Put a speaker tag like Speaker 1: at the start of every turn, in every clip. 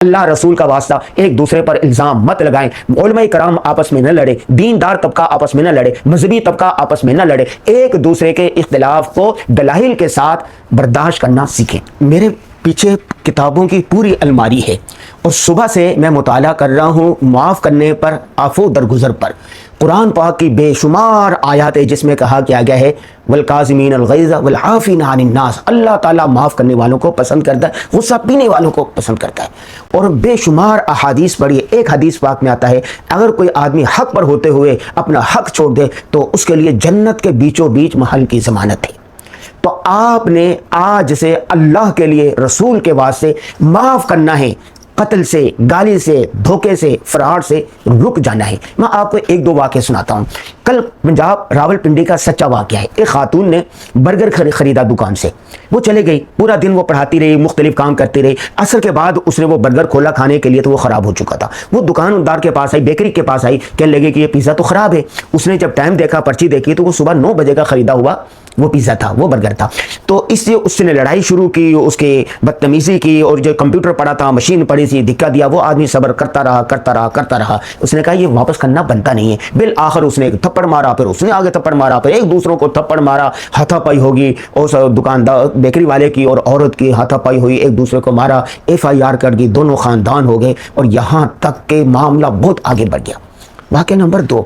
Speaker 1: اللہ رسول کا واسطہ ایک دوسرے پر الزام مت لگائیں، علماء کرام آپس میں نہ لڑے، دیندار طبقہ آپس میں نہ لڑے، مذہبی طبقہ آپس میں نہ لڑے، ایک دوسرے کے اختلاف کو دلائل کے ساتھ برداشت کرنا سیکھیں۔ میرے پیچھے کتابوں کی پوری الماری ہے اور صبح سے میں مطالعہ کر رہا ہوں معاف کرنے پر، عفو درگزر پر۔ قرآن پاک کی بے شمار آیات ہے جس میں کہا گیا ہے والکاظمین الغیظ والعافین عن الناس، اللہ تعالیٰ معاف کرنے والوں کو پسند کرتا ہے، غصہ پینے والوں کو پسند کرتا ہے۔ اور بے شمار احادیث پڑھیے، ایک حدیث پاک میں آتا ہے اگر کوئی آدمی حق پر ہوتے ہوئے اپنا حق چھوڑ دے تو اس کے لیے جنت کے بیچوں بیچ محل کی ضمانت ہے۔ تو آپ نے آج سے اللہ کے لیے، رسول کے واسطے معاف کرنا ہے، قتل سے، گالی سے، دھوکے سے، فراڈ سے رک جانا ہے۔ میں آپ کو ایک دو واقعے سناتا ہوں۔ کل پنجاب راول پنڈی کا سچا واقعہ ہے۔ ایک خاتون نے برگر خریدا دکان سے، وہ چلے گئی، پورا دن وہ پڑھاتی رہی، مختلف کام کرتی رہی، عصر کے بعد اس نے وہ برگر کھولا کھانے کے لیے تو وہ خراب ہو چکا تھا۔ وہ دکاندار کے پاس آئی، بیکری کے پاس آئی، کہنے لگے کہ یہ پیزا تو خراب ہے۔ اس نے جب ٹائم دیکھا، پرچی دیکھی تو وہ صبح 9 بجے کا خریدا ہوا وہ پیزا تھا، وہ برگر تھا۔ تو اس سے اس نے لڑائی شروع کی، اس کی بدتمیزی کی، اور جو کمپیوٹر پڑا تھا، مشین پڑی سی، دھکا دیا۔ وہ آدمی صبر کرتا رہا۔ اس نے کہا یہ واپس کرنا بنتا نہیں ہے۔ بالآخر اس نے ایک تھپڑ مارا، پھر اس نے آگے تھپڑ مارا، پھر ایک دوسروں کو تھپڑ مارا، ہاتھا پائی ہوگی اس دکاندار بیکری والے کی اور عورت کی، ہاتھا پائی ہوئی، ایک دوسرے کو مارا، FIR کر دی، دونوں خاندان ہو گئے، اور یہاں تک کہ معاملہ بہت آگے بڑھ گیا۔ واقعہ نمبر 2،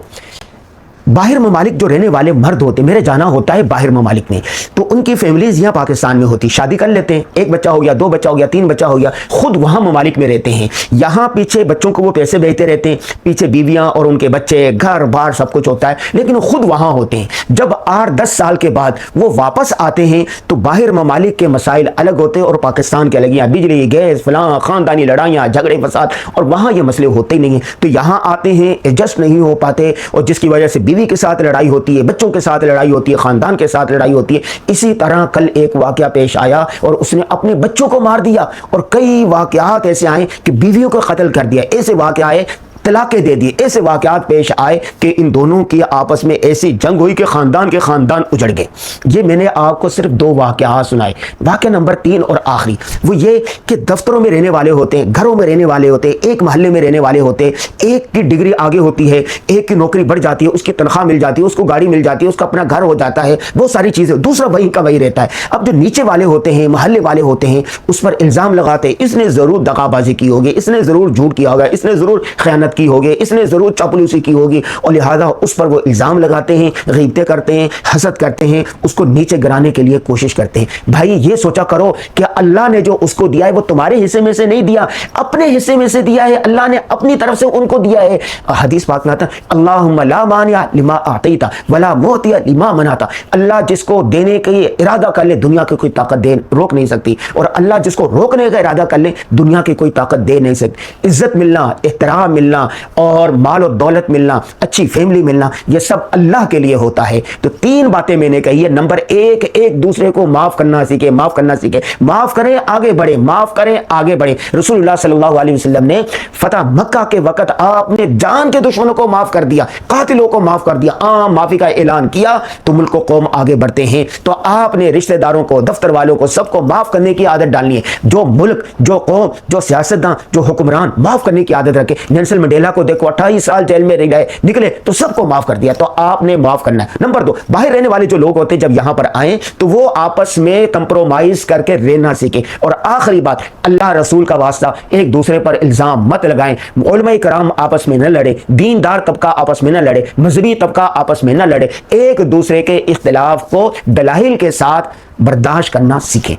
Speaker 1: باہر ممالک جو رہنے والے مرد ہوتے، میرے جانا ہوتا ہے باہر ممالک میں، تو ان کی فیملیز یہاں پاکستان میں ہوتی، شادی کر لیتے ہیں، 1 بچہ ہو گیا، 2 بچہ ہو گیا، 3 بچہ ہو گیا، خود وہاں ممالک میں رہتے ہیں، یہاں پیچھے بچوں کو وہ پیسے بھیجتے رہتے ہیں، پیچھے بیویاں اور ان کے بچے، گھر بار سب کچھ ہوتا ہے، لیکن خود وہاں ہوتے ہیں۔ جب 8-10 سال کے بعد وہ واپس آتے ہیں تو باہر ممالک کے مسائل الگ ہوتے ہیں اور پاکستان کے الگ، یہاں بجلی، گیس، فلاں، خاندانی لڑائیاں، جھگڑے فساد، اور وہاں یہ مسئلے ہوتے ہی نہیں ہیں، تو یہاں آتے ہیں، ایڈجسٹ نہیں ہو پاتے، اور جس کی وجہ سے بیوی کے ساتھ لڑائی ہوتی ہے، بچوں کے ساتھ لڑائی ہوتی ہے، خاندان کے ساتھ لڑائی ہوتی ہے۔ اسی طرح کل ایک واقعہ پیش آیا اور اس نے اپنے بچوں کو مار دیا، اور کئی واقعات ایسے آئے کہ بیویوں کو قتل کر دیا، ایسے واقعہ آئے طلاقیں دے دیے، ایسے واقعات پیش آئے کہ ان دونوں کی آپس میں ایسی جنگ ہوئی کہ خاندان کے خاندان اجڑ گئے۔ یہ میں نے آپ کو صرف 2 واقعات سنائے۔ واقعہ نمبر 3 اور آخری وہ یہ کہ دفتروں میں رہنے والے ہوتے ہیں، گھروں میں رہنے والے ہوتے ہیں، ایک محلے میں رہنے والے ہوتے ہیں، ایک کی ڈگری آگے ہوتی ہے، ایک کی نوکری بڑھ جاتی ہے، اس کی تنخواہ مل جاتی ہے، اس کو گاڑی مل جاتی ہے، اس کا اپنا گھر ہو جاتا ہے، بہت ساری چیزیں، دوسرا وہی کا وہی رہتا ہے۔ اب جو نیچے والے ہوتے ہیں، محلے والے ہوتے ہیں، اس پر الزام لگاتے ہیں، اس نے ضرور دغا بازی کی ہوگی، اس نے ضرور جھوٹ کیا ہوگا، اس نے ضرور خیانت کی ہوگی، اس نے ضرور چاپلوسی کی ہوگی، اور لہذا اس پر وہ الزام لگاتے ہیں، غیبتیں کرتے ہیں، حسد کرتے ہیں، اس کو نیچے گرانے کے لیے کوشش کرتے ہیں۔ بھائی یہ سوچا کرو کہ اللہ نے جو اس کو دیا ہے وہ تمہارے حصے میں سے نہیں دیا، اپنے حصے میں سے دیا ہے، اللہ نے اپنی طرف سے ان کو دیا ہے۔ حدیث پاک میں آتا ہے اللہم لا مانع لما اعطیت ولا معطی لما منعت، اللہ جس کو دینے کا ارادہ کر لے دنیا کی کوئی طاقت روک نہیں سکتی، اور اللہ جس کو روکنے کا ارادہ کر لے دنیا کی کوئی طاقت دے نہیں سکتی۔ عزت ملنا، احترام ملنا، اور مال و دولت ملنا، اچھی فیملی ملنا، یہ سب اللہ کے لیے ہوتا ہے۔ تو 3 باتیں میں نے کہی ہے۔ نمبر 1، ایک دوسرے کو معاف کرنا سیکھے، معاف کرنا سیکھے، معاف کریں آگے بڑھیں، معاف کریں آگے بڑھیں۔ رسول اللہ صلی اللہ علیہ وسلم نے فتح مکہ کے وقت آپ نے جان کے دشمنوں کو معاف کر دیا، قاتلوں کو معاف کر دیا، عام معافی کا اعلان کیا تو ملک و قوم آگے بڑھتے ہیں۔ تو آپ نے رشتہ داروں کو، دفتر والوں کو، سب کو معاف کرنے کی عادت ڈالنی ہے۔ جو ملک، جو قوم، جو سیاستداں، جو حکمران معاف کرنے کی عادت رکھے۔ نیلسن منڈیلا کو دیکھو، 28 سال جیل میں رہ گئے، نکلے تو سب کو معاف کر دیا، تو آپ نے معاف کرنا ہے۔ نمبر 2، باہر رہنے والے جو لوگ ہوتے ہیں جب یہاں پر آئیں تو وہ آپس میں کمپرومائز کر کے رہنا سیکھیں۔ اور آخری بات، اللہ رسول کا واسطہ ایک دوسرے پر الزام مت لگائیں، علماء کرام آپس میں نہ لڑے، دیندار طبقہ آپس میں نہ لڑے، مذہبی طبقہ آپس میں نہ لڑے، ایک دوسرے کے اختلاف کو دلائل کے ساتھ برداشت کرنا سیکھیں۔